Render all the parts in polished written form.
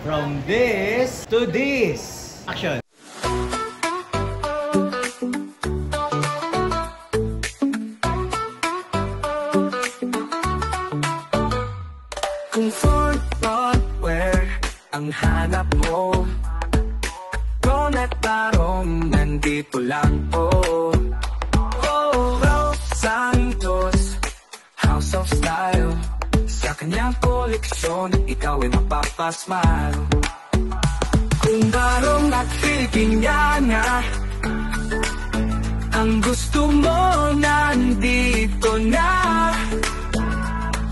From this to this. Action. Comfort footwear ang hanap mo. Ron at Barong nandito lang po. Ralph Santos, House of Style. Sa kanyang koleksyon, ikaw ay mapapasmile. Kung Barong at Filipiniana ang gusto mo, nandito na.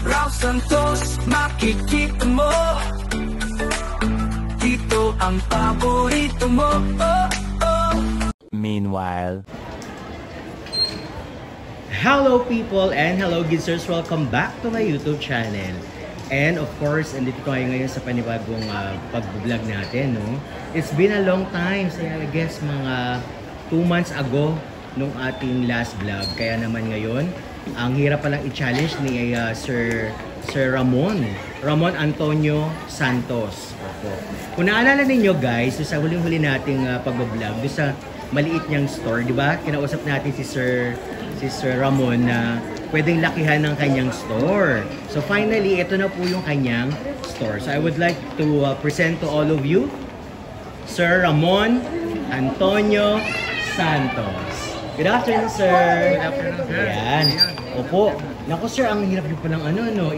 Ralph Santos, makikita mo. Dito ang paborito mo. Meanwhile, hello people and hello gizzers, welcome back to my YouTube channel. And of course, andito tayo ngayon sa panibagong pag-vlog natin, no? It's been a long time, so I guess mga 2 months ago nung ating last vlog. Kaya naman ngayon, ang hirap palang i-challenge ni Sir Ramon Antonio Santos. Opo. Kung naalala ninyo guys, sa huling-huli nating pag-vlog, doon sa maliit niyang store, di ba? Kinausap natin si Sir Ramon na pwedeng lakihan ng kanyang store. So finally, ito na po yung kanyang store. So I would like to present to all of you, Sir Ramon Antonio Santos. Good afternoon, sir. Good afternoon, sir. Ayan. Opo. Naku, sir, ang hirap nyo palang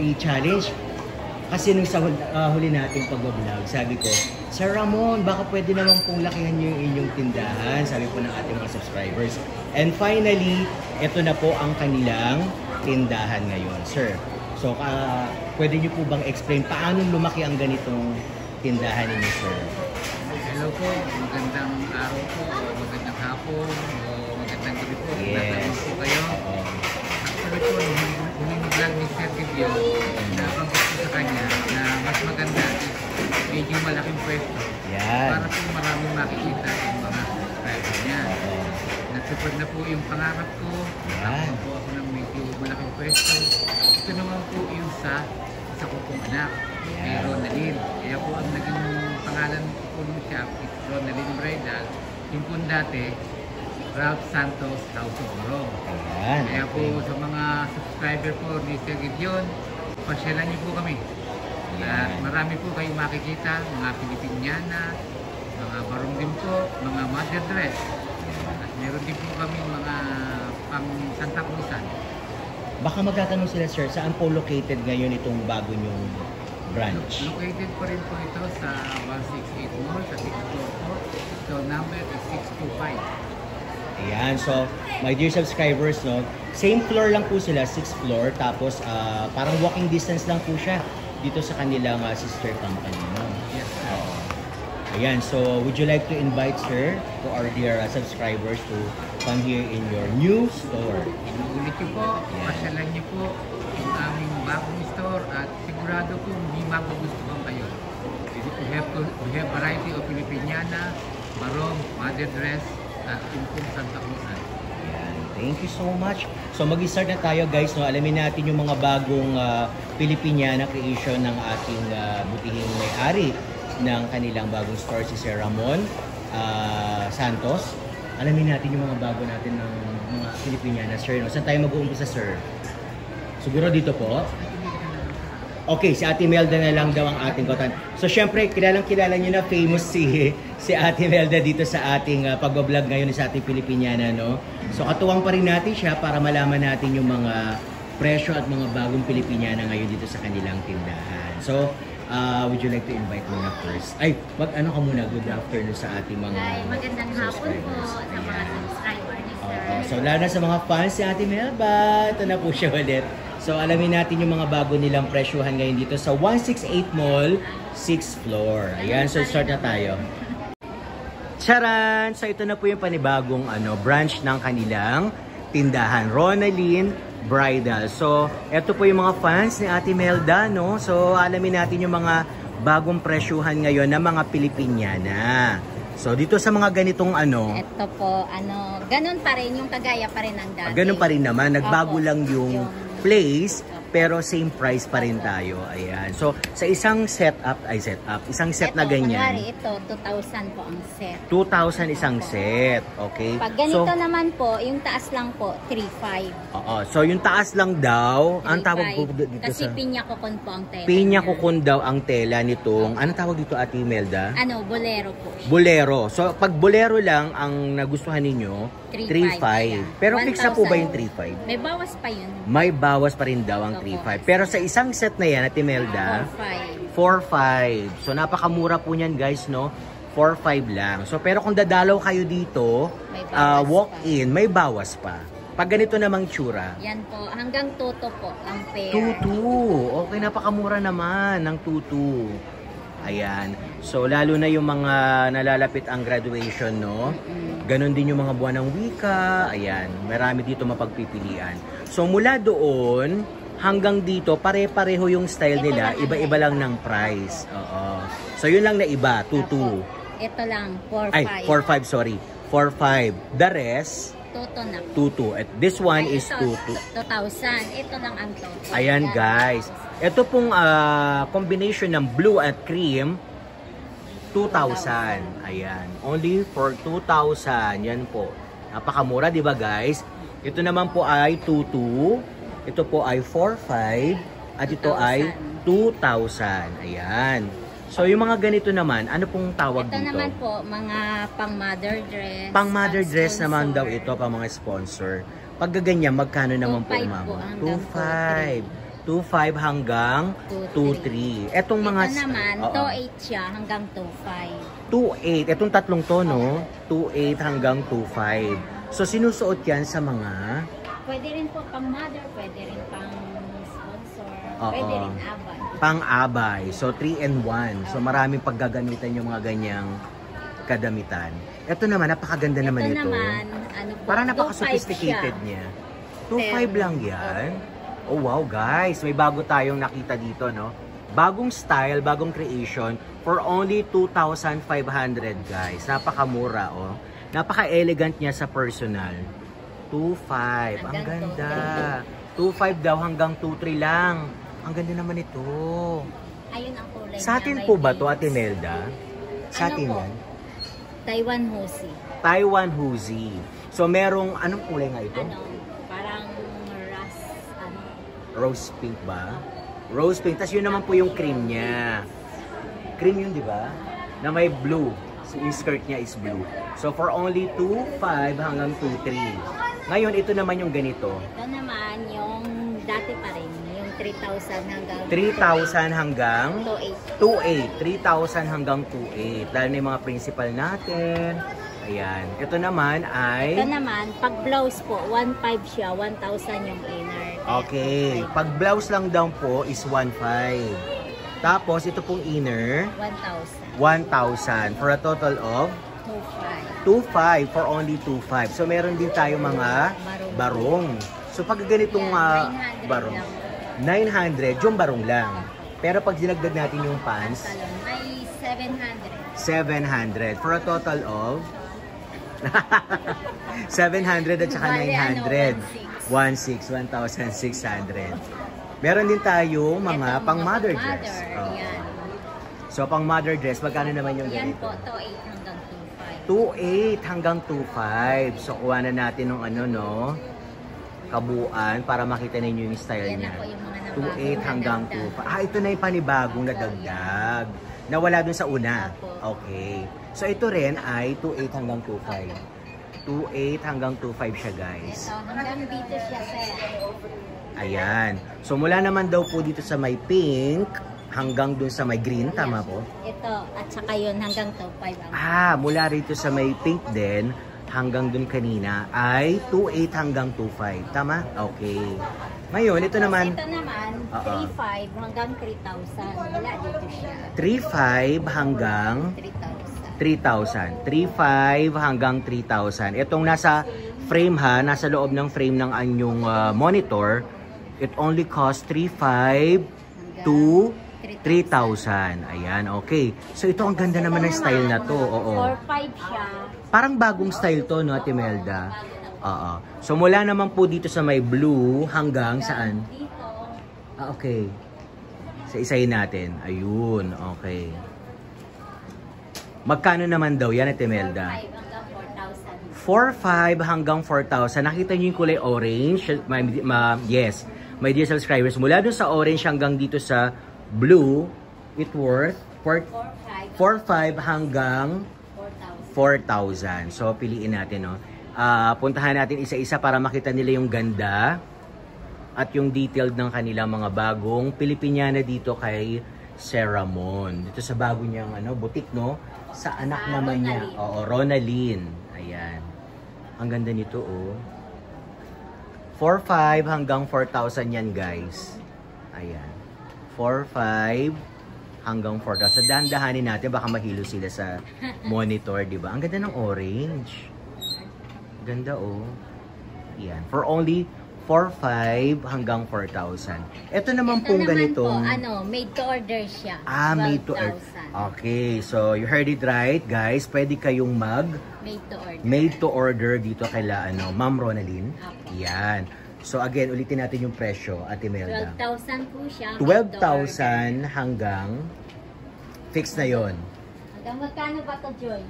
i-challenge. Kasi nung sa huli nating pag-vlog, sabi ko, Sir Ramon, baka pwede naman pong lakihan nyo yung inyong tindahan, sabi po ng ating mga subscribers. And finally, ito na po ang kanilang tindahan ngayon, sir. So, pwede nyo po bang explain paano lumaki ang ganitong tindahan ninyo, sir? Hello po, magandang araw po, magandang hapon, magandang gabi po. Yes. Po kayo. Actually po, huling vlog ni Sir Gideon, nabanggit ko sa kanya na mas maganda is medyo malaking pwesto. Yan. Para po maraming makikita yung mga subscriber niya. Natupad na po yung pangarap ko. Nakakuha po ako ng medyo malaking pwesto. Ito naman po yung sa kong anak, kay Ronaldin. Kaya po ang naging pangalan po ng shop is Ronaldin Bridal. Yung po dati, Ralph Santos, House of Barong. Ayan. Kaya po sa mga subscriber po ni Sir Gideon, pasyalan niyo po kami. At marami po kayong makikita, mga Filipiniana, mga Barong din po, mga mother dress. At meron din po kami mga pang Santa Cruzan. Baka magtatanong sila, sir, saan po located ngayon itong bago nyong branch? Located po rin po ito sa 168 Mall, sa 6th floor po. So number is 625. Ayan, so my dear subscribers, no, same floor lang po sila, 6th floor, tapos parang walking distance lang po siya dito sa kanilang sister company, no? Yes, sir. Ayan, so would you like to invite, sir, to our dear subscribers to come here in your new store? Inuulit niyo po, pasyalan niyo po yung aming bagong store at sigurado po hindi magugustuhan kayo. We have variety of Filipiniana, Barong, mother dress, at yung Santa Cruzan. Ayan, thank you so much. So mag-start na tayo guys, no? Alamin natin yung mga bagong Filipiniana creation ng ating butihing may-ari ng kanilang bagong store, si Sir Ramon Santos. Alamin natin yung mga bago natin ng mga Filipiniana, sir. No? Saan tayo mag-uumpisa, sir? Siguro dito po? Okay, si Ate Melda na lang daw ang ating kotan. So, syempre, kilala nyo na famous si Ate Melda dito sa ating pag-vlog ngayon sa ating Filipiniana, no? So, katuwang pa rin natin siya para malaman natin yung mga presyo at mga bagong Filipiniana ngayon dito sa kanilang tindahan. So, would you like to invite muna first? Ay, ano ka muna? Good afternoon sa ating mga magandang hapon po sa mga subscriber ni Sir. So, lalo na sa mga fans si Ate Melba. Ito na po siya ulit. So, alamin natin yung mga bago nilang presyuhan ngayon dito sa 168 Mall, 6th floor. Ayan, so start na tayo. Charan! So, ito na po yung panibagong branch ng kanilang tindahan. Ronaldin Bridal. So, ito po yung mga fans ni Ate Melda, no? So, alamin natin yung mga bagong presyuhan ngayon ng mga Filipiniana. So, dito sa mga ganitong Ito po, ganun pa rin, yung kagaya pa rin ng dati. Ganun pa rin naman, nagbago lang yung place pero same price pa rin tayo. Ayan. So, sa isang isang set na ganyan. Kunwari, ito, 2,000 po ang set. 2,000 isang set. Okay? Pag ganito naman po, yung taas lang po, 3,500. Oo. So, yung taas lang daw, ang tawag po dito Kasi sa... pinya kukon po ang tela. Pinya niya. kukun daw ang tela nitong... Anong tawag dito, Ate Imelda? Ano, bolero po. Bolero. So, pag bolero lang ang nagustuhan ninyo, 3,500. Pero fix na po ba yung 3,500? May bawas pa yun. May bawas pa rin daw ang 3,500. Pero sa isang set na yan, Ate Imelda, 4,500. So, napakamura po niyan, guys, no? 4,500 lang. So, pero kung dadalaw kayo dito, walk-in, may bawas pa. Pag ganito namang tsura. Yan po, hanggang tuto po ang pair. Tutu. Okay, napakamura naman ng tutu. Ayan. So, lalo na yung mga nalalapit ang graduation, no? Ganon din yung mga buwan ng wika. Ayan. Marami dito mapagpipilian. So, mula doon hanggang dito, pare-pareho yung style nila. Iba-iba lang ng price. Oo. So, yun lang na iba. Tutu. Ito lang, 4,500. Ay, 4,500, sorry. 4,500. The rest, Tuto na. tutu. At this one Ay, is ito, tutu. 2,000. Ito lang ang tuto. Ayan, Yan. guys. Ito pong combination ng blue at cream, 2,000. Ayan. Only for 2,000. Yan po. Napakamura, di ba, guys? Ito naman po ay 22. Ito po ay 4,500. At ito ay 2,000. Ayan. So, yung mga ganito naman, ano pong tawag Ito dito? naman po, mga pang mother dress. Pang mother dress sponsor. naman daw ito, pang mga sponsor. Pag ganyan, magkano naman po, 2,500 ma'am? po hanggang 2,500 hanggang 2,300. Etong mga... Ito naman, Oo. 2,800 siya hanggang 2,500. 2,800. Etong tatlong to, no? 2,800 hanggang 2,500. So, sinusuot yan sa mga... Pwede rin po pang mother, pwede rin pang sponsor, Oo. pwede rin abay. pang-abay. So, 3-in-1. So, maraming paggagamitan yung mga ganyang kadamitan. Ito naman, napakaganda naman ito. Ito naman, ano po, Parang napaka-sophisticated 2,500 niya. 2,500 lang yan. Oh, wow, guys. May bago tayong nakita dito, no? Bagong style, bagong creation for only 2,500, guys. Napakamura, oh. Napaka-elegant niya sa personal. 2,500. Ang ganda. 2,500 daw hanggang 2,300 lang. Ang ganda naman ito. Ayun ang kulay Sa atin niya, po may ba to, beads. Ate Melda? Sa Ano atin po? yan? Taiwan Husi. Taiwan Huzi. So, merong, anong kulay nga ito? Ano, parang ano, Rose pink ba? Rose pink. Tapos yun naman po yung cream niya. Cream yun, di ba? Na may blue. So, yung skirt niya is blue. So, for only 2,500 hanggang 2,300. Ngayon, ito naman yung ganito. ito naman yung dati pa rin, yung 3,000 hanggang 3,000 hanggang 2,800. 2,800. 3,000 hanggang 2,800. Dahil na yung mga principal natin. Ayan. Ito naman ay... Ito naman, pag blouse po, 1,500 siya, 1,000 yung inner. Okay. Pag blouse lang daw po is 1,500. Tapos, ito pong inner, 1,000. 1,000. For a total of 2,500. 2,500 for only 2,500. So, meron din tayo mga barong. So, pag ganitong Yan, 900 barong, lang. 900, yung barong lang. Pero pag dinagdag natin yung pants, Salon, may 700. 700. For a total of 700 at saka Bale, 900. 1,600. Meron din tayo mga Ito, pang mother dress. mother, Oo. yan. So, pang mother dress, magkano naman yung Yan ganito? po, 2,800 hanggang 2,800 hanggang 2,500. So, kuha na natin ng ano, no? Kabuuan para makita ninyo yung style Yan niya. na po yung mga 2,800 nabagong hanggang nadagdag. 2,500. Ah, ito na yung panibagong nadagdag. Nawala dun sa una. Opo. Okay. So, ito rin ay 2,800 hanggang 2,500. 2,800 hanggang 2,500 siya, guys. Ito, hanggang dito siya, sir. Ayan. So, mula naman daw po dito sa may pink hanggang dun sa may green. Tama po? Ito, at saka yun, hanggang 2,500 ang Ah, mula rito sa may pink din hanggang dun kanina ay 2,800 hanggang 2,500. Tama? Okay. Ngayon, ito naman, Ito naman, Oo. 3,500 hanggang 3,000. Wala dito siya. 3,500 hanggang 3,000. 3,000. 3,500 hanggang 3,000. Itong nasa frame ha, nasa loob ng frame ng anyong monitor, it only costs 3,500 to 3,000. Ayan, okay. So ito ang ganda naman ng style na to. Oo. 4,500 siya. Parang bagong style to, no, Ate Melda? Oo. So mula naman po dito sa may blue hanggang saan? Dito, Okay. Sa isayin natin. Ayun, okay. Magkano naman daw yan, Ate Melda? 4,500 hanggang 4,000. Nakita niyo yung kulay orange? Yes. My dear subscribers, mula doon sa orange hanggang dito sa blue, it worth 4,500 hanggang 4,000. So, piliin natin, no? Puntahan natin isa-isa para makita nila yung ganda at yung detailed ng kanilang mga bagong Pilipiniana dito kay Sir Ramon. Dito sa bago niyang boutique, no? Sa anak naman niya. Oo, Ronaline. Ayan. Ang ganda nito, oh. 4,500 hanggang 4,000 yan, guys. Ayan. 4,500 hanggang 4,000. Dahan-dahanin natin, baka mahilo sila sa monitor, di ba? Ang ganda ng orange. Ganda, oh. Ayan. For only 4,500 hanggang 4,000. Ito naman pong ganitong... made to order siya. Made to order. Okay, so you heard it right, guys. Pwede kayong made to order dito kaila Ma'am Ronaline. Okay. Yan. So again, ulitin natin yung presyo, Ate Melda. 12,000 po siya. 12,000 hanggang fix na yon. Hanggang magkano ba to, Joy?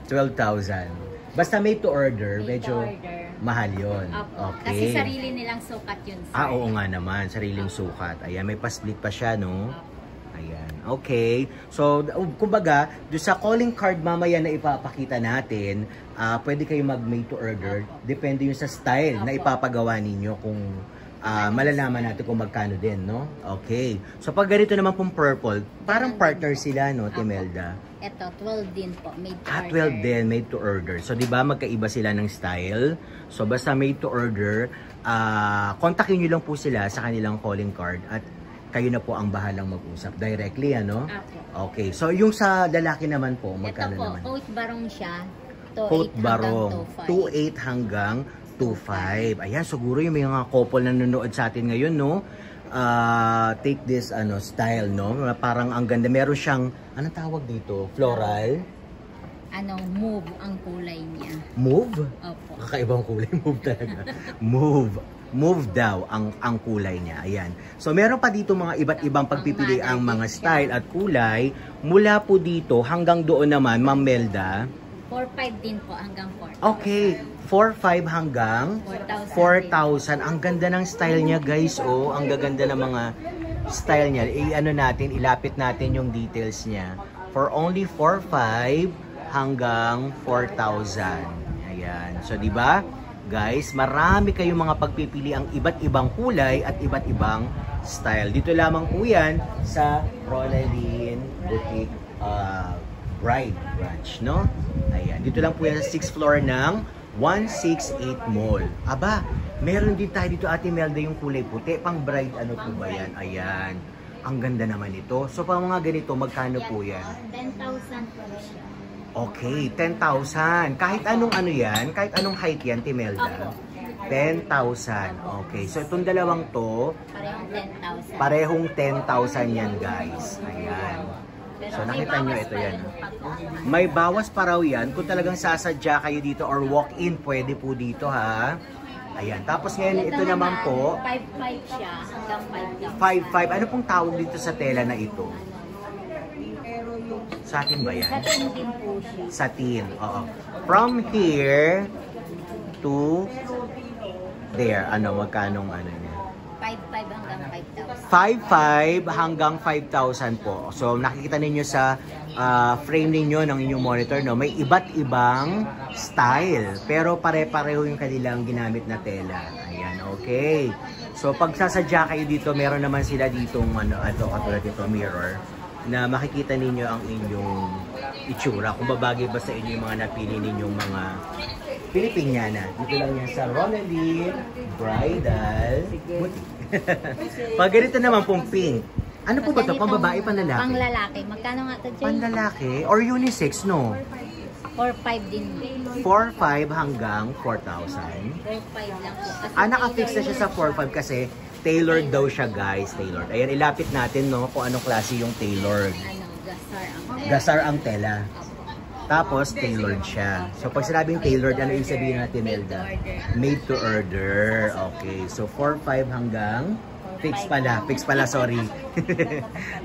12,000. Basta made to order, medyo mahal yon. Okay. Kasi sarili nilang sukat yun, sir. Oo nga naman, sariling sukat. Ayan, may pa-split pa siya, no? Ayan. Okay. So, kumbaga, doon sa calling card mamaya na ipapakita natin, pwede kayo mag-made to order. Depende yung sa style na ipapagawa ninyo kung malalaman natin kung magkano din, no? Okay. So, pag ganito naman pong purple, parang partner sila, no, Timelda? Ito, 12 din po, made to order. 12 din, made to order. So, di ba, magkaiba sila ng style. So, basta made to order, kontakin nyo lang po sila sa kanilang calling card at kayo na po ang bahalang mag-usap directly, ano? Okay. So, yung sa lalaki naman po, magkano naman? Ito po, coat barong siya. Coat barong. 2,800 hanggang 2,500. Ayan, siguro yung mga couple na nanonood sa atin ngayon, no? Take this style, no? Parang ang ganda. Meron siyang, anong tawag dito? Floral? Mauve ang kulay niya. Mauve? Opo. Kakaibang kulay. Mauve talaga. Mauve. Mauve daw ang kulay niya. Ayan. So, meron pa dito mga iba't ibang pagpipili ang mga style at kulay. Mula po dito hanggang doon naman, Ma'am Melda. 4,500 din po hanggang 4,000. Okay. 4,500 hanggang 4,000. Ang ganda ng style niya, guys. Oh, ang gaganda ng mga style niya. Ilapit natin yung details niya. For only 4,500 hanggang 4,000. Ayan. So, di ba? Guys, marami kayong mga pagpipili ang iba't ibang kulay at iba't ibang style. Dito lamang po yan sa Ronaline Boutique Bride Branch, no? Ayan. Dito lang po yan sa 6th floor ng 168 Mall. Aba, meron din tayo dito, Ate Melda, yung kulay puti. Pang bride, ano po ba yan? Ayan. Ang ganda naman ito. So, pang mga ganito, magkano po yan? 10,000 po siya. Okay, 10,000. Kahit anong yan, kahit anong height yan, Timelda. 10,000. Okay, so itong dalawang to, parehong 10,000. Parehong 10,000 yan, guys. Ayan. So nakita nyo, ito yan. May bawas pa raw yan. Kung talagang sasadya kayo dito or walk-in, pwede po dito, ha. Ayan. Tapos ngayon, ito naman po, 5,500 siya hanggang 5,500. 5,000. Ano pong tawag dito sa tela na ito? Satin ba yan? Satin din po siya. Satin, oo. From here to there, magkanong niya? 5,500 hanggang 5,000. 5,500 hanggang 5,000 po. So, nakikita ninyo sa frame ninyo ng inyong monitor, no? May iba't ibang style. Pero pare-pareho yung kanilang ginamit na tela. Ayan, okay. So, pag sasadya kayo dito, meron naman sila ditong, katulad dito, mirror, na makikita ninyo ang inyong itsura. Kung babagay ba sa inyo yung mga napili ninyong mga Pilipiniana. Dito lang yan sa Ronaline Bridal Boutique. Pag ganito naman pong pink. Ano po ba ito? Pang babae, pang lalaki? Pang lalaki. Magkano nga ito, Jay? Pang lalaki? Or unisex, no? 4,500 din. 4,500 hanggang 4,000. 4,500 lang po. Naka-fix na siya sa 4,500 kasi tailored daw siya, guys. Tailored. Ayan, ilapit natin, no, kung anong klase yung tailored. Gasar ang Gasar ang tela. Tapos, tailored siya. So, pag sinabing tailored, ano yung sabihin natin, Melda? Made to order. Okay. So, 4-5 hanggang... Fix pala, sorry.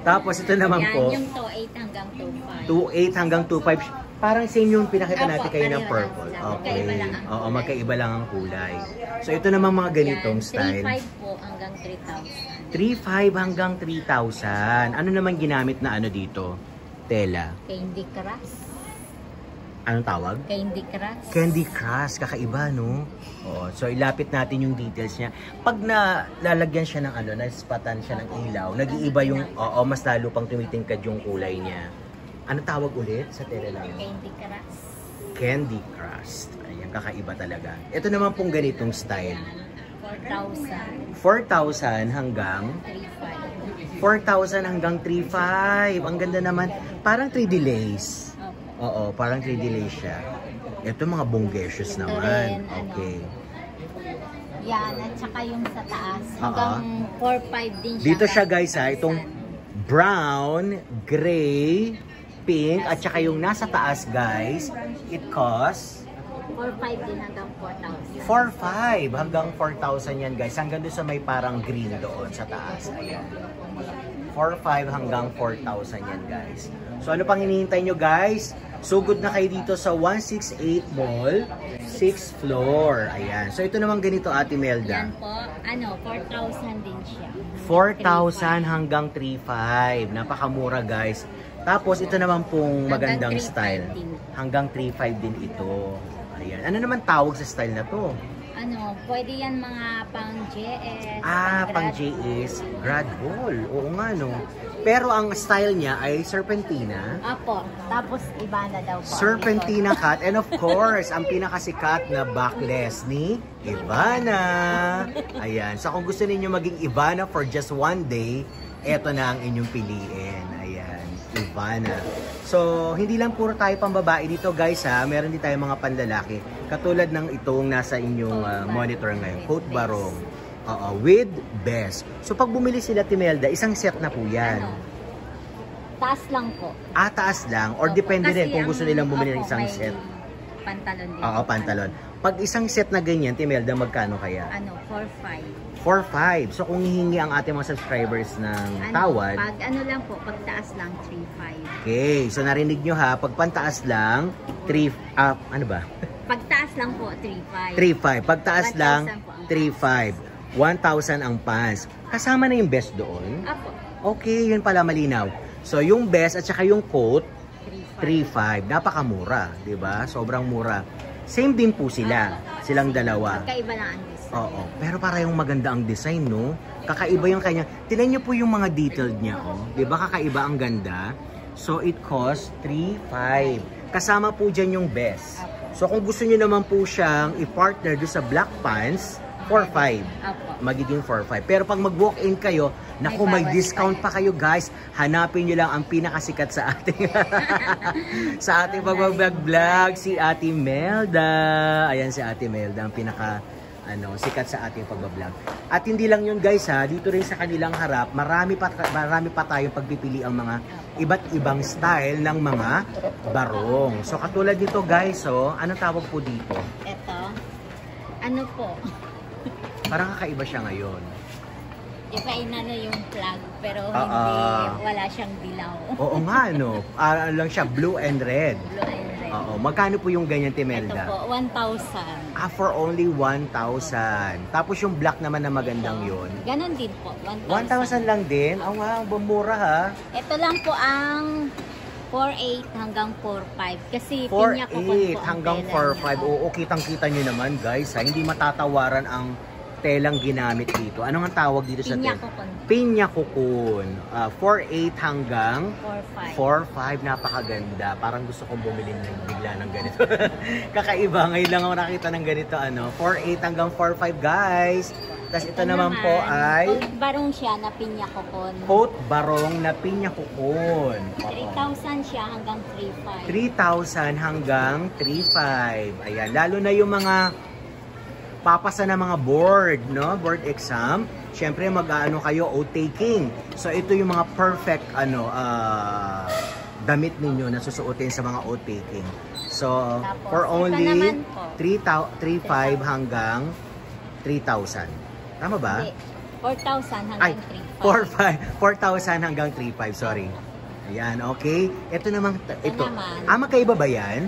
Tapos, ito naman Yan, po. yung 2.8 hanggang 2.5. 2.8 hanggang 2.5. Parang same yung pinakita natin kayo ng pareho purple. lang. Okay. Magkaiba lang ang Oo, kulay. magkaiba lang ang kulay. So, ito naman mga ganitong style. 3.5 po hanggang 3,000. 3.5 hanggang 3,000. Ano naman ginamit na ano dito? Tela. Candy Crush. Anong tawag? Candy Crush. Candy Crush. Kakaiba, no? Oo. So, ilapit natin yung details niya. Pag nalalagyan siya ng ano, naspatan siya ng ilaw, nag-iiba yung, oo, mas lalo pang tumitingkad yung kulay niya. Ano tawag ulit sa tela lang? Candy Crush. Candy Crush. Ayan, kakaiba talaga. Ito naman pong ganitong style. 4,000. 4,000 hanggang 3,500. 4,000 hanggang 3,500. Ang ganda naman. Parang 3D lace. Opo. Oo, parang 3D lace siya. Ito mga bonggesius Ito naman. rin, ano, Okay. Yan, at saka yung sa taas. Hanggang 4,500 din siya. Dito siya guys ha, itong brown, gray, pink, at saka yung nasa taas guys, it costs 4,500 din hanggang 4,000. 4,500 hanggang 4,000 yan guys. Hanggang doon sa may parang green doon sa taas. Ayan. 4,500 hanggang 4,000 yan guys. So ano pang hinihintay nyo guys? Sugod na kayo dito sa 168 Mall, 6th floor. Ayan. So ito naman ganito Ate Melda. Yan po, ano, 4,000 din siya. 4,000 hanggang 3,500. Napakamura guys. Tapos ito naman pong magandang Hanggang 3,500 style. din. Hanggang 3,500 din ito. Ayan. Ano naman tawag sa style na to? Ano, pwede yan mga pang JS. Pang JS. Grad ball. Oo nga no. Pero ang style niya ay serpentina. Apo, tapos iba na daw po. Serpentina cut. And of course, ang pinakasikat na backless ni Ivana. Ayan. So kung gusto ninyo maging Ivana for just one day, eto na ang inyong piliin. Ayan. Ivana. So, hindi lang puro tayo pang babae dito guys ha. Meron din tayo mga panlalaki. Katulad ng itong nasa inyong monitor ngayon. Coat barong. With best. So, pag bumili sila Timelda, isang set na po yan. Ano, taas lang po. Taas lang. Or Opo. depende Kasi rin kung gusto nilang bumili ng opo, isang may set. Pantalon din. Oo, pantalon. Pag isang set na ganyan, Timelda, magkano kaya? Ano, 4,500. 4,500. So, kung hihingi ang ating mga subscribers ng tawad, Pag ano lang po, pag taas lang, 3,500. okay. So, narinig nyo ha, pag pantaas lang, ano ba? Pag taas lang po, 3,500. 3,500. Pag taas 1,000 lang, po ang 3,500. 1,000 ang pants. Kasama na yung best doon? Apo, Okay, yun pala malinaw. So, yung best at saka yung coat, 3,500. 3,500. Napakamura, di ba? Sobrang mura. Same din po sila. Silang dalawa. Magkaiba lang ang design. Oo. Pero parang maganda ang design, no? Kakaiba yung kanya. Tingnan niyo po yung mga detailed niya, oh. 'Di ba kakaiba ang ganda? So it costs 3,500. Kasama po diyan yung best. So kung gusto niyo naman po siyang i-partner do sa black pants, 4,500. Apo. Magiging 4,500. Pero pag mag-walk-in kayo, naku, may bawas discount pa pa kayo, guys. Hanapin niyo lang ang pinakasikat sa ating sa ating pag-vlog, si Ate Melda. Ayan si Ate Melda, ang pinaka sikat sa ating pag-vlog. At hindi lang yun guys ha, dito rin sa kanilang harap, marami pa tayong pagpipili ang mga iba't ibang style ng mga barong. So katulad dito guys, anong tawag po dito? Ito, ano po, Parang kakaiba siya ngayon. iba na yung plug, pero wala siyang dilaw. Oo nga no, ano lang siya, blue and red. Blue and red. Oo, magkano po yung ganyan Ito Timelda? po, 1,000. For only 1,000. Tapos yung black naman na magandang yun. Ganon din po, 1,000 lang din? Oh wow, bumura ha. Ito lang po ang 4,800 hanggang 4,500. Kasi pinya ko po 4,800 hanggang 4,500. Oo, kitang-kita nyo naman guys ha. Hindi matatawaran ang telang ginamit dito. Ano nga tawag dito sa Pinya tela? kokon. Pinya kokon. 4,800 hanggang 4,500. 4,500. Napakaganda. Parang gusto kong bumili ng bigla ng ganito. Kakaiba. Ngayon lang ako nakita ng ganito. 4,800 hanggang 4,500 guys. Tapos ito naman po ay coat barong siya na pinya kokon. coat barong na pinya kokon. 3,000 siya hanggang 3,500. 3,000 hanggang 3,500. Ayan. Lalo na yung mga papasa na mga board, no? Board exam. Siyempre, mag-ano kayo, oath taking. So, ito yung mga perfect, damit ninyo na susuotin sa mga oath taking. So, Tapos, for ito only naman po. 3,500 hanggang 3,000. Tama ba? Hindi. 4,000 Ay, hanggang 4,000 hanggang 3,500, sorry. Ayan, okay. Ito naman, ito. naman. Magkaiba ba yan?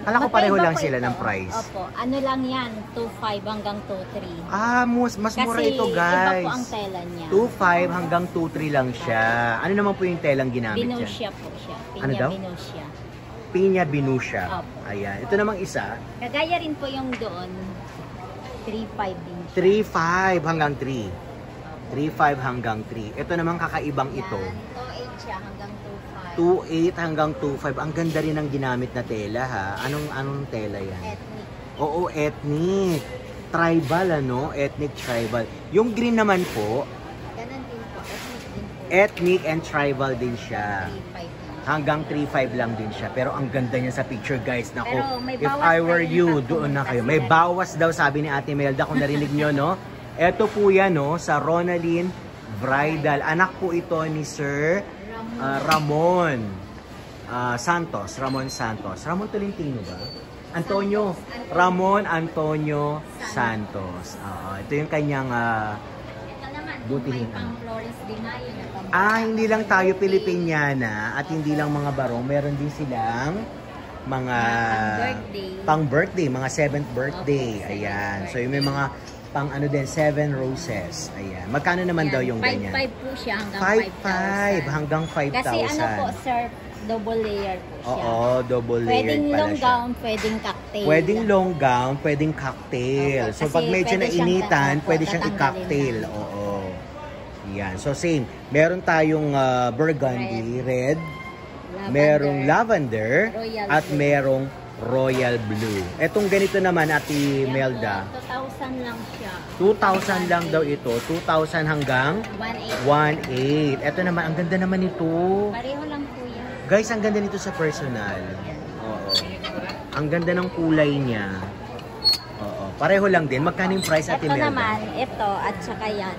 Kala ko pareho Magkaiba lang po sila ito. ng price. Opo, ano lang yan, 2,500 hanggang 2,300. Mas mura ito, Kasi iba guys. po ang tela niya. 2,500 hanggang 2,300 lang siya. Ano naman po yung telang ginamit niya? Binusia po siya. Pinya Ano daw? Binusia. Pinya Binusia. Opo. Ayan. Ito namang isa, Kagaya rin po yung doon, 3,500 din siya. 3,500 hanggang 3. 3,500 hanggang 3. Ito namang kakaibang ito. Yan, 2,800 siya hanggang 2,500. 2,800 hanggang 2,500. Ang ganda rin ng ginamit na tela, ha? Anong tela yan? Ethnic. Oo, ethnic. Tribal, ano? Ethnic tribal. Yung green naman po, Ganun din po. Ethnic din po. ethnic and tribal din siya. 3,500 din. Hanggang 3,500 lang din siya. Pero ang ganda niya sa picture, guys. Nako, Pero may if bawas I were pa rin you, pag doon na pumunta kayo. sila May rin. bawas daw, sabi ni Ate Melda, kung narinig nyo, no? Ito po yan, no? Sa Ronaldin Bridal. Anak po ito ni Sir Ramon Santos. Ramon Santos. Ramon Tolentino ba? Antonio. Ramon Antonio Santos. Ito yung kanyang Ito naman, butihin. may pang Flores de Mayo na pang hindi lang tayo Pilipiniana at hindi lang mga barong. Meron din silang mga pang-birthday, mga 7th birthday. Okay, Ayan. 7th So yung may mga pang ano din, 7 roses. Ayan. Magkano naman daw yung ganyan? 5,500 po siya hanggang 5,500 hanggang 5,000. Kasi ano po, sir, double layer po siya. Oo, double layered Pwedeng pala long siya. gown, pwedeng cocktail. Pwedeng long gown, pwedeng cocktail. Opo, So kasi pag medyo pwede siyang nainitan, pwede siyang tatanggalin i-cocktail. lang. Oo. Yan. So same. Meron tayong burgundy, red, merong lavender, Royal at blue. merong royal blue. Etong ganito naman, Ate Yan Melda, po, 2,000 lang siya. 2,000 lang daw ito. 2,000 hanggang 1,800. 1,800. Ito naman, ang ganda naman ito. Pareho lang po yan. Guys, ang ganda nito sa personal. Oo. Ang ganda ng kulay niya. Oo. Pareho lang din. Magkano yung price, Ate Ito Melda? naman, ito at saka yan,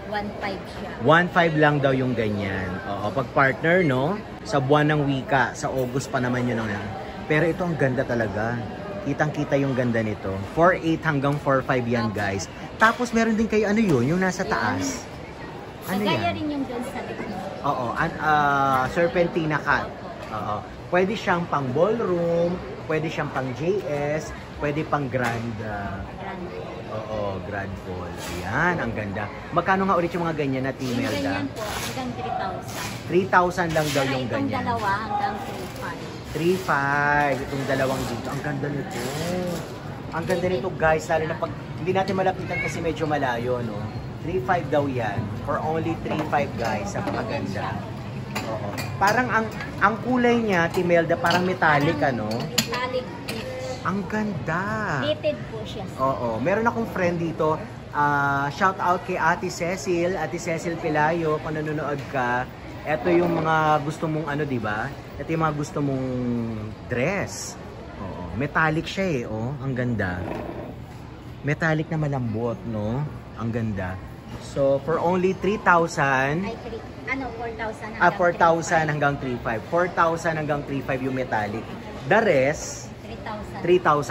1,500 siya. 1,500 lang daw yung ganyan. Oo, pag partner, no? Sa buwan ng wika, sa August pa naman yun ang. Pero ito ang ganda talaga. Kitang-kita yung ganda nito. 4,800 hanggang 4,500 yan, guys. Tapos meron din kayo, ano yun? Yung nasa taas. Ano Kagaya yan? rin yung doon sa likod. Oo, serpentina cut. Oo. Pwede siyang pang ballroom, pwede siyang pang JS, pwede pang grand, Grande. oo, grand hall. Ayan, ang ganda. Magkano nga ulit yung mga ganyan na Yung Timelda? ganyan po, hanggang 3,000. 3,000 lang daw Pero yung itong ganyan. dalawa hanggang 3,500. 3,500. Itong dalawang dito. Ang ganda nito. Ang ganda nito, guys. Lalo na pag hindi natin malapitan kasi medyo malayo, no? 3,500 daw yan. For only 3,500, guys. Napakaganda. Oo. Parang ang kulay niya, Timelda, parang metallic, ano? Metallic mix. Ang ganda. Knitted po siya. Oo. Meron akong friend dito. Shout out kay Ate Cecil. Ate Cecil Pelayo, kung nanonood ka. Ito yung mga gusto mong ano, di ba? Ito yung mga gusto mong dress. Oo. Metallic siya eh, oh. Ang ganda. Metallic na malambot, no? Ang ganda. So, for only 3,000, Ay, 4,000 hanggang 4,000 hanggang 3,500. 4,000 hanggang 3,500 yung metallic. The rest, 3,000.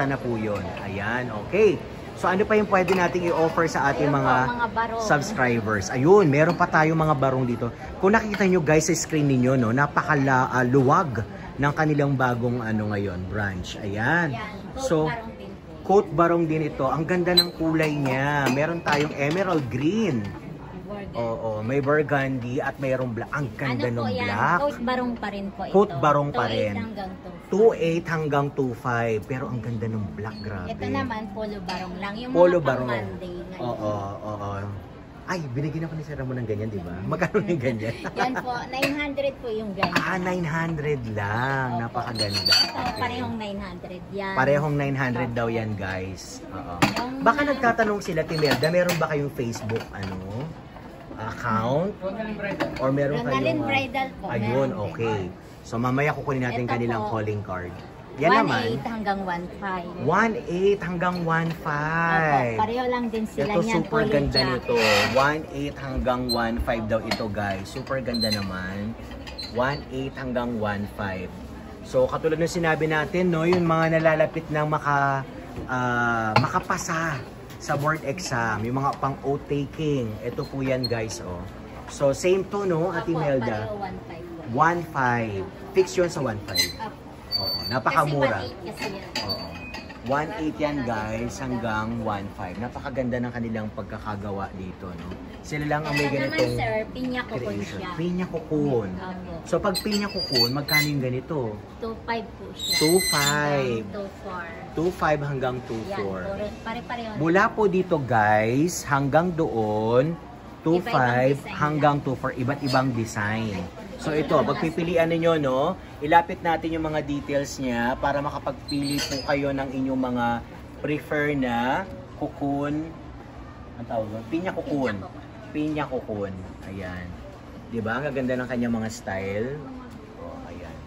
3,000 na po yun. Ayan, okay. So ano pa yung pwede nating i-offer sa ating Ayun mga po, mga barong. subscribers? Ayun, meron pa tayong mga barong dito. Kung nakikita nyo guys sa screen ninyo, no, napakaluwag ng kanilang bagong ano ngayon, branch. Ayan. Yan, So, barong din po. coat barong din ito. Ang ganda ng kulay niya. Meron tayong emerald green. Burger. Oo, may burgundy at mayroong black. Ang ganda Ano po ng yan? black. Coat barong pa rin po ito. Coat barong pa rin. 2,800 hanggang 2,800 hanggang 2,500. Pero ang ganda ng black, grabe. Ito naman, polo barong lang. Yung Polo mga barong. pang-Monday ngayon. Oo. Ay, binigyan ako ni Sir Ramon ng ganyan, di ba? Magkano yung ganyan? Yan po, 900 po yung ganyan. 900 lang. Opo. Napakaganda. Ito, parehong 900 yan. Parehong 900 daw yan, guys. Oo. Yung Baka mga- nagtatanong sila, Timelda, meron ba kayong Facebook, account? Or meron Ronaldin kayong... Bridal po. Ayun, meron din. okay. So, mamaya kukunin natin Ito kanilang po. calling card. Yan naman, 1,800 hanggang 1,500. 1,800 hanggang 1,500. Opo, pareho lang din sila Ito niyan. super polo ganda jacket. nito. 1,800 hanggang 1,500 daw ito, guys. Super ganda naman. 1.8 hanggang 1.5. So, katulad ng sinabi natin, no, yung mga nalalapit ng makapasa sa board exam, yung mga pang oath taking. Ito po yan, guys, oh. So, same to, no, Ate Melda? 1.5. Fix yun sa 1.5. Oo, napakamura. Kasi 1.8 kasi yan. Oo. 1.8 yan, guys, hanggang 1.5. Napakaganda ng kanilang pagkakagawa dito, no? Sila lang ang may ganitong naman, sir, pinya kukun creation. siya. Pinya kukun. Opo. So, pag pinya kukun, magkano yung ganito? 2.5 po siya. 2.5. 2.5 2.4. hanggang Yan, 2.4. pare-pareho. Mula po dito, guys, hanggang doon, 2.5 Iba-ibang hanggang 2.4. Iba't ibang design. So, ito, pagpipilian ninyo, no? Ilapit natin yung mga details niya para makapagpili po kayo ng inyong mga prefer na kukun. Ang tawag doon? Pinya kukun. Pinya kukun. Ayan. Diba? Ang gaganda ng kanyang mga style. Oh, ayan.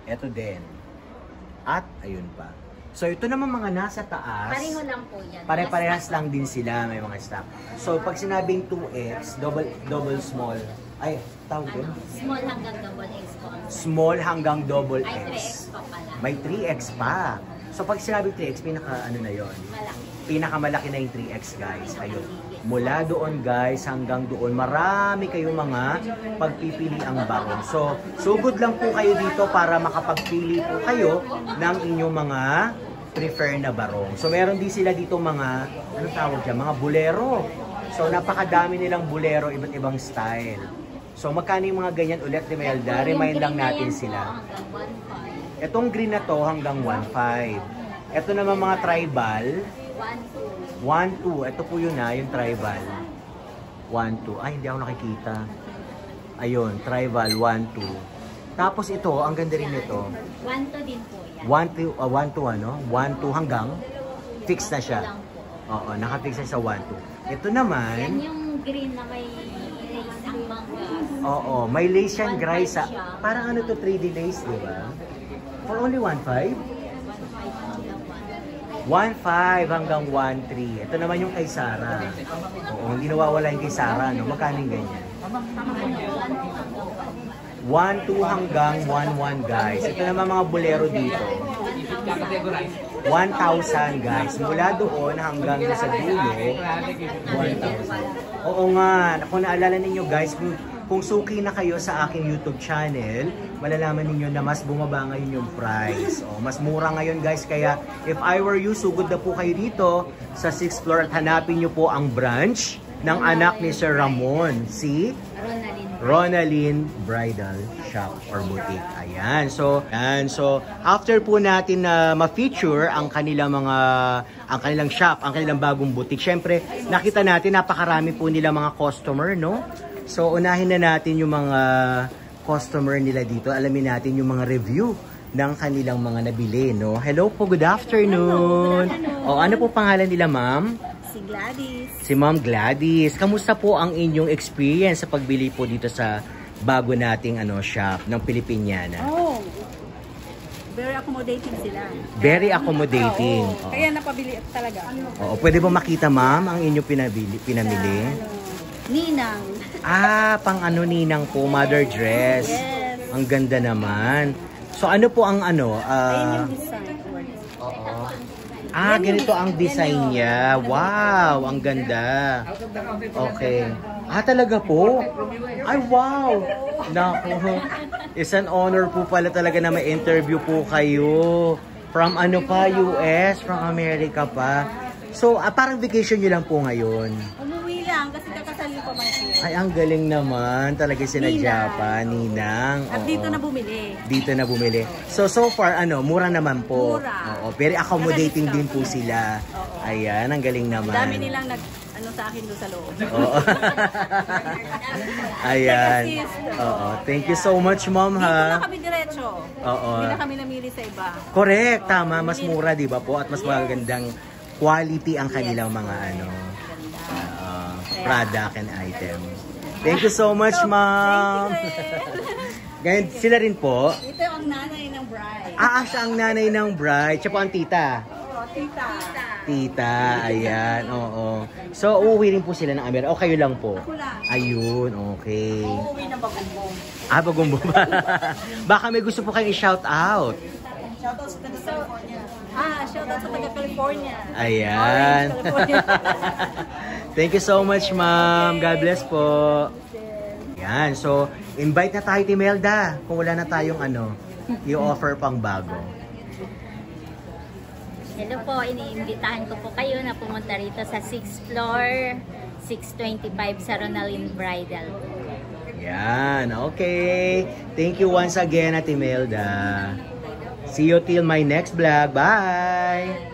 Ito din. At, ayun pa. So, ito naman mga nasa taas. Pareho lang po yan. Pare-parehas lang din sila. May mga stock. So, pag sinabing 2X, double small. Ay, tawag doon? Small hanggang double X po. Small hanggang double Ay, 3X X. pa pala. May 3X pa. So, pag sinabi 3X, ano na yon? Malaki. Pinakamalaki na yung 3X, guys. Ayun. Mula doon, guys, hanggang doon, marami kayong mga pagpipili ang barong. So, sugod lang po kayo dito para makapagpili po kayo ng inyong mga prefer na barong. So, meron din sila dito mga, ano tawag dyan? Mga bolero. So, napakadami nilang bolero, iba't ibang style. So, magkano yung mga ganyan ulit, Imelda? Remind lang natin sila. Itong green na to hanggang 1.5. Ito naman mga tribal. 1.2. Ito po yun yung tribal. 1.2. Ay, hindi ako nakikita. Ayun, tribal 1.2. Tapos ito, ang ganda rin nito. 1.2 din po yan. 1.2 ano? 1.2 hanggang fix na siya. Oo, nakafix na sa 1.2. Ito naman. Yan yung green na may lace ang mangga. Oo, may lace yan, guys. 1.5 siya. Parang ano to, 3D lace, di ba? For only 1.5? 1.5 hanggang 1.3. Ito naman yung kay Sarah. Oo, hindi nawawala yung kay Sarah, no? Magkano yung ganyan? 1.2 hanggang 1.1, guys. Ito naman mga bolero dito. 1,000, guys. Mula doon hanggang sa dulo, 1,000. Oo nga. Kung naalala ninyo, guys, kung suki na kayo sa aking YouTube channel, malalaman ninyo na mas bumaba ngayon yung price. O, mas mura ngayon, guys. Kaya, if I were you, sugod na po kayo dito sa 6th floor at hanapin nyo po ang branch ng anak ni Sir Ramon, si Ronalyn Bridal Shop or Boutique. Ayan. So, after po natin na ma-feature ang kanilang shop, ang kanilang bagong boutique, syempre, nakita natin napakarami po nila mga customer, no? So, unahin na natin yung mga customer nila dito. Alamin natin yung mga review ng kanilang mga nabili, no? Hello po, good afternoon. Hello, good afternoon. O, ano po pangalan nila, ma'am? Si Gladys. Si Ma'am Gladys. Kamusta po ang inyong experience sa pagbili po dito sa bago nating shop ng Pilipiniana? Oh, very accommodating sila. Very accommodating. Oo, kaya napabili talaga. Oo, pwede ba makita, ma'am, ang inyong pinamili? Ninang. Ah, pang ninang po, mother dress. Yes. Ang ganda naman. So ano po ang Ayun yung design. Oo. Ah, ganito ang design niya. Wow, ang ganda. Okay. Ah, talaga po? Ay, wow. Naku. It's an honor po pala talaga na may interview po kayo. From US, from America pa. So, parang vacation nyo lang po ngayon. Umuwi lang kasi kakasalin pa man siya. Ay, ang galing naman. Talaga sinadya pa, Ninang. At Oo. dito na bumili. Dito na bumili. So far, mura naman po. Mura. Oo, very accommodating din Naka-discount. po sila. Oo. Ayan, ang galing naman. Dami nilang sa akin doon sa loob. Oo. Ayan. Nag-assist. Oo. Thank you so much, ma'am, Dito na ha? kami diretso. Oo. Hindi na kami namili sa iba. Correct, tama. Mas mura, di ba po? At mas magandang quality ang kanilang mga product and item. Thank you so much, ma'am. Thank you, Ngayon, sila rin po. Ito ang nanay ng bride. Siya ang nanay ng bride. Siya po ang tita. Tita. Tita, ayan, oo. So, uuwi rin po sila ng Amerika. O kayo lang po? Ako lang. Ayun, okay. Uuwi ng Bagumbong. Ah, bagumbo ba? Baka may gusto po kayong i-shout out. Shoutout sa taga California. Shoutout sa taga California. Ayan. Orange, California. Thank you so much, ma'am. God bless po. Yan, so invite na tayo, Timelda. Kung wala na tayong i-offer pang bago. Hello po, iniimbitahan ko po kayo na pumunta rito sa 6th floor, 625 sa Ronaldin Bridal. Yan, okay. Thank you once again, Ate Melda. See you till my next vlog. Bye!